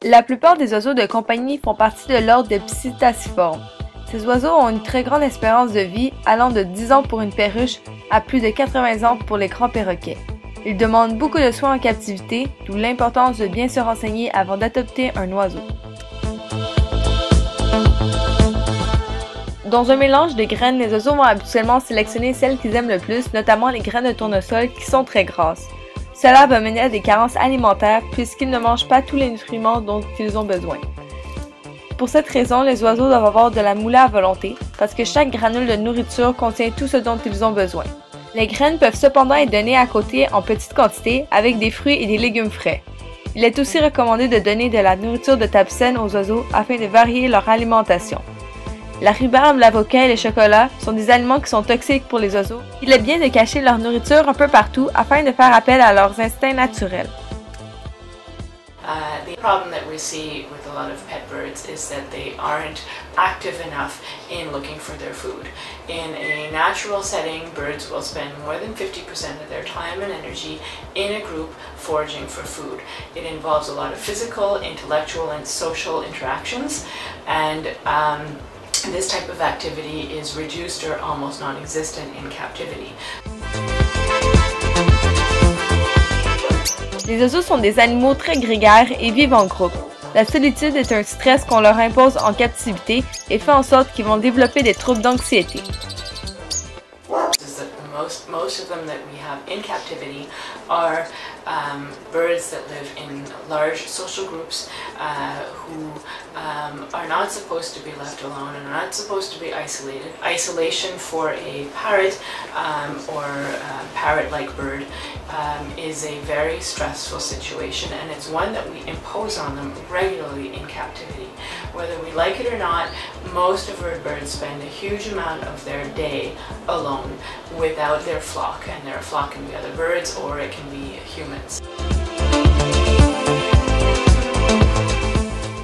La plupart des oiseaux de compagnie font partie de l'ordre des Psittaciformes. Ces oiseaux ont une très grande espérance de vie, allant de 10 ans pour une perruche à plus de 80 ans pour les grands perroquets. Ils demandent beaucoup de soins en captivité, d'où l'importance de bien se renseigner avant d'adopter un oiseau. Dans un mélange de graines, les oiseaux vont habituellement sélectionner celles qu'ils aiment le plus, notamment les graines de tournesol qui sont très grasses. Cela va mener à des carences alimentaires puisqu'ils ne mangent pas tous les nutriments dont ils ont besoin. Pour cette raison, les oiseaux doivent avoir de la moulée à volonté parce que chaque granule de nourriture contient tout ce dont ils ont besoin. Les graines peuvent cependant être données à côté en petite quantité avec des fruits et des légumes frais. Il est aussi recommandé de donner de la nourriture de type saine aux oiseaux afin de varier leur alimentation. La rhubarbe, l'avocat et le chocolat sont des aliments qui sont toxiques pour les oiseaux. Il est bien de cacher leur nourriture un peu partout afin de faire appel à leurs instincts naturels. The problem that we see with a lot of pet birds is that they aren't active enough in looking for their food. In a natural setting, birds will spend more than 50% of their time and energy in a group foraging for food. It involves a lot of physical, intellectual, and social interactions, and this type of activity is reduced or almost non-existent in captivity. Les oiseaux sont des animaux très grégaires et vivent en groupe. La solitude est un stress qu'on leur impose en captivité et fait en sorte qu'ils vont développer des troubles d'anxiété. Most of them that we have in captivity are birds that live in large social groups who are not supposed to be left alone and are not supposed to be isolated. Isolation for a parrot or parrot-like bird is a very stressful situation, and it's one that we impose on them regularly in captivity. Whether we like it or not, most of our birds spend a huge amount of their day alone without their flock, and their flock can be other birds or it can be humans.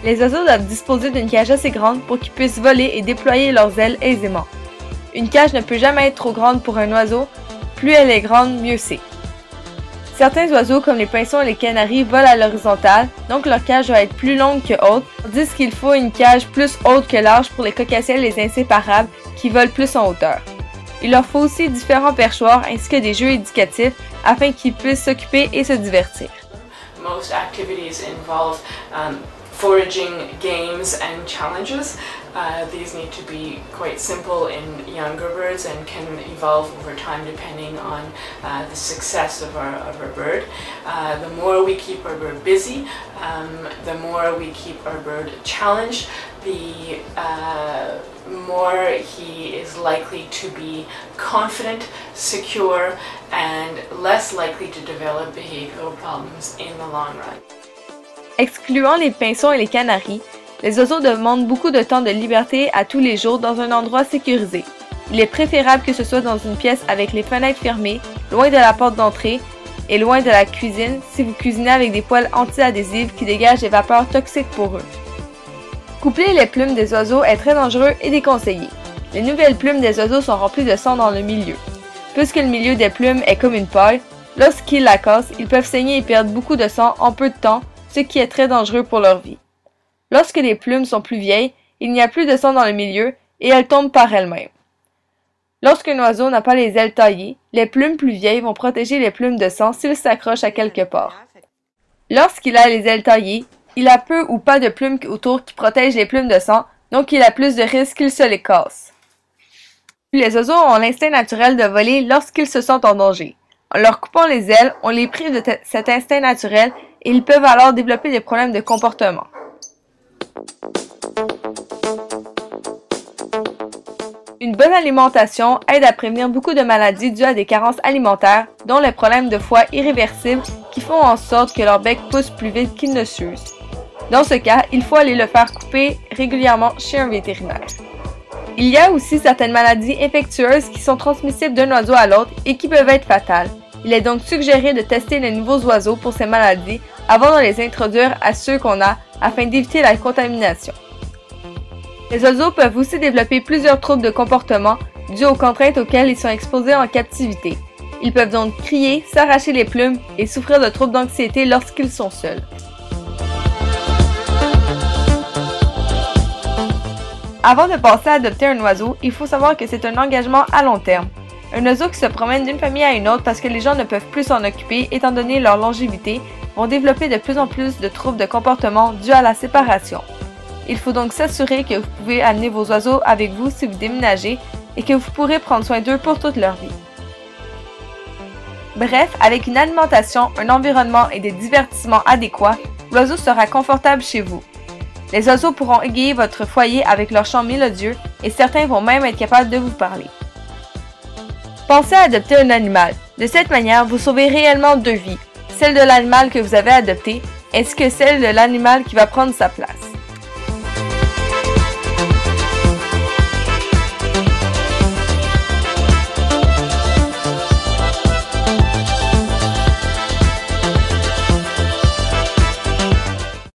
Les oiseaux doivent disposer d'une cage assez grande pour qu'ils puissent voler et déployer leurs ailes aisément. Une cage ne peut jamais être trop grande pour un oiseau, plus elle est grande, mieux c'est. Certains oiseaux comme les pinsons et les canaris volent à l'horizontale, donc leur cage doit être plus longue que haute, tandis qu'il faut une cage plus haute que large pour les cocassiels et les inséparables qui volent plus en hauteur. Il leur faut aussi différents perchoirs ainsi que des jeux éducatifs afin qu'ils puissent s'occuper et se divertir. Most activities involve foraging games and challenges. These need to be quite simple in younger birds and can evolve over time depending on the success of our bird. The more we keep our bird busy, the more we keep our bird challenged, the more he is likely to be confident, secure, and less likely to develop behavioral problems in the long run. Excluant les pinsons et les canaris, les oiseaux demandent beaucoup de temps de liberté à tous les jours dans un endroit sécurisé. Il est préférable que ce soit dans une pièce avec les fenêtres fermées, loin de la porte d'entrée et loin de la cuisine si vous cuisinez avec des poêles anti-adhésives qui dégagent des vapeurs toxiques pour eux. Coupler les plumes des oiseaux est très dangereux et déconseillé. Les nouvelles plumes des oiseaux sont remplies de sang dans le milieu. Puisque le milieu des plumes est comme une paille, lorsqu'ils la cassent, ils peuvent saigner et perdre beaucoup de sang en peu de temps, ce qui est très dangereux pour leur vie. Lorsque les plumes sont plus vieilles, il n'y a plus de sang dans le milieu et elles tombent par elles-mêmes. Lorsqu'un oiseau n'a pas les ailes taillées, les plumes plus vieilles vont protéger les plumes de sang s'il s'accroche à quelque part. Lorsqu'il a les ailes taillées, il a peu ou pas de plumes autour qui protègent les plumes de sang, donc il a plus de risques qu'il se les casse. Les oiseaux ont l'instinct naturel de voler lorsqu'ils se sentent en danger. En leur coupant les ailes, on les prive de cet instinct naturel et ils peuvent alors développer des problèmes de comportement. Une bonne alimentation aide à prévenir beaucoup de maladies dues à des carences alimentaires, dont les problèmes de foie irréversibles qui font en sorte que leur bec pousse plus vite qu'il ne s'use. Dans ce cas, il faut aller le faire couper régulièrement chez un vétérinaire. Il y a aussi certaines maladies infectieuses qui sont transmissibles d'un oiseau à l'autre et qui peuvent être fatales. Il est donc suggéré de tester les nouveaux oiseaux pour ces maladies avant de les introduire à ceux qu'on a afin d'éviter la contamination. Les oiseaux peuvent aussi développer plusieurs troubles de comportement dus aux contraintes auxquelles ils sont exposés en captivité. Ils peuvent donc crier, s'arracher les plumes et souffrir de troubles d'anxiété lorsqu'ils sont seuls. Avant de penser à adopter un oiseau, il faut savoir que c'est un engagement à long terme. Un oiseau qui se promène d'une famille à une autre parce que les gens ne peuvent plus s'en occuper étant donné leur longévité, vont développer de plus en plus de troubles de comportement dus à la séparation. Il faut donc s'assurer que vous pouvez amener vos oiseaux avec vous si vous déménagez et que vous pourrez prendre soin d'eux pour toute leur vie. Bref, avec une alimentation, un environnement et des divertissements adéquats, l'oiseau sera confortable chez vous. Les oiseaux pourront égayer votre foyer avec leur chant mélodieux et certains vont même être capables de vous parler. Pensez à adopter un animal. De cette manière, vous sauvez réellement deux vies, celle de l'animal que vous avez adopté ainsi que celle de l'animal qui va prendre sa place.